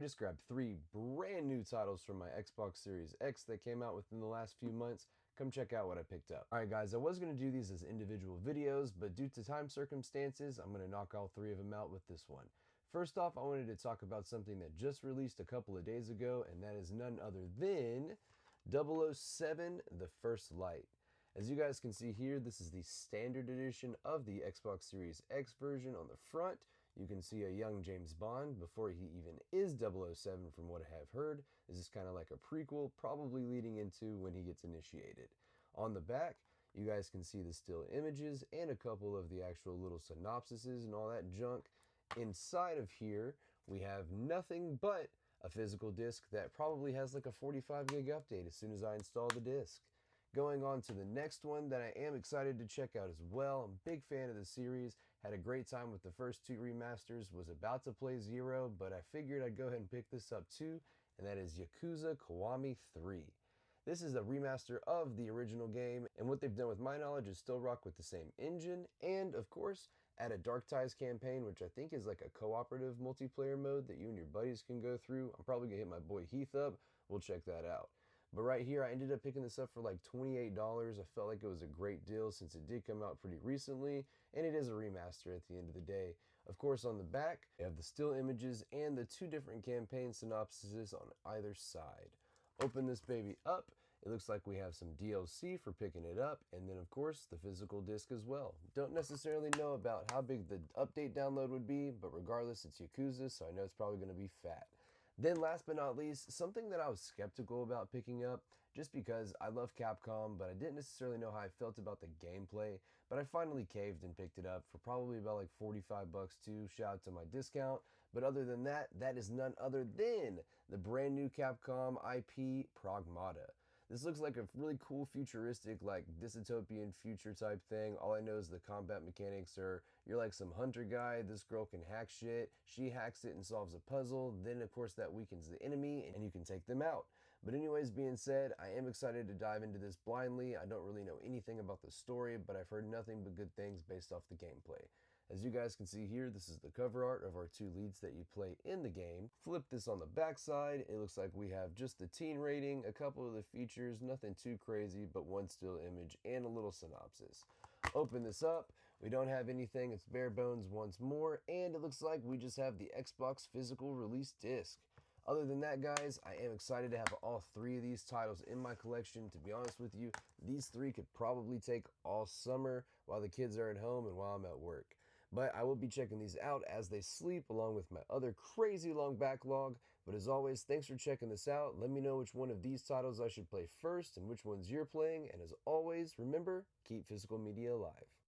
I just grabbed three brand new titles from my Xbox Series X that came out within the last few months. Come check out what I picked up. Alright guys, I was going to do these as individual videos, but due to time circumstances, I'm going to knock all three of them out with this one. First off, I wanted to talk about something that just released a couple of days ago, and that is none other than 007 The First Light. As you guys can see here, this is the standard edition of the Xbox Series X version. On the front, you can see a young James Bond before he even is 007 from what I have heard. This is kind of like a prequel, probably leading into when he gets initiated. On the back, you guys can see the still images and a couple of the actual little synopsises and all that junk. Inside of here, we have nothing but a physical disc that probably has like a 45 gig update as soon as I install the disc. Going on to the next one that I am excited to check out as well. I'm a big fan of the series, had a great time with the first two remasters, was about to play Zero, but I figured I'd go ahead and pick this up too, and that is Yakuza Kiwami 3. This is a remaster of the original game, and what they've done with my knowledge is still rock with the same engine, and of course, add a Dark Ties campaign, which I think is like a cooperative multiplayer mode that you and your buddies can go through. I'm probably gonna hit my boy Heath up, we'll check that out. But right here, I ended up picking this up for like $28. I felt like it was a great deal since it did come out pretty recently, and it is a remaster at the end of the day. Of course, on the back, you have the still images and the two different campaign synopsises on either side. Open this baby up. It looks like we have some DLC for picking it up, and then of course the physical disc as well. Don't necessarily know about how big the update download would be, but regardless, it's Yakuza, so I know it's probably going to be fat. Then last but not least, something that I was skeptical about picking up, just because I love Capcom, but I didn't necessarily know how I felt about the gameplay, but I finally caved and picked it up for probably about like 45 bucks too, shout out to my discount. But other than that, that is none other than the brand new Capcom IP Pragmata. This looks like a really cool futuristic, like dystopian future type thing. All I know is the combat mechanics are, you're like some hunter guy, this girl can hack shit, she hacks it and solves a puzzle, then of course that weakens the enemy and you can take them out. But anyways, being said, I am excited to dive into this blindly. I don't really know anything about the story, but I've heard nothing but good things based off the gameplay. As you guys can see here, this is the cover art of our two leads that you play in the game. Flip this on the back side, it looks like we have just the teen rating, a couple of the features, nothing too crazy, but one still image and a little synopsis. Open this up, we don't have anything, it's bare bones once more, and it looks like we just have the Xbox physical release disc. Other than that, guys, I am excited to have all three of these titles in my collection. To be honest with you, these three could probably take all summer while the kids are at home and while I'm at work. But I will be checking these out as they sleep along with my other crazy long backlog. But as always, thanks for checking this out. Let me know which one of these titles I should play first and which ones you're playing. And as always, remember, keep physical media alive.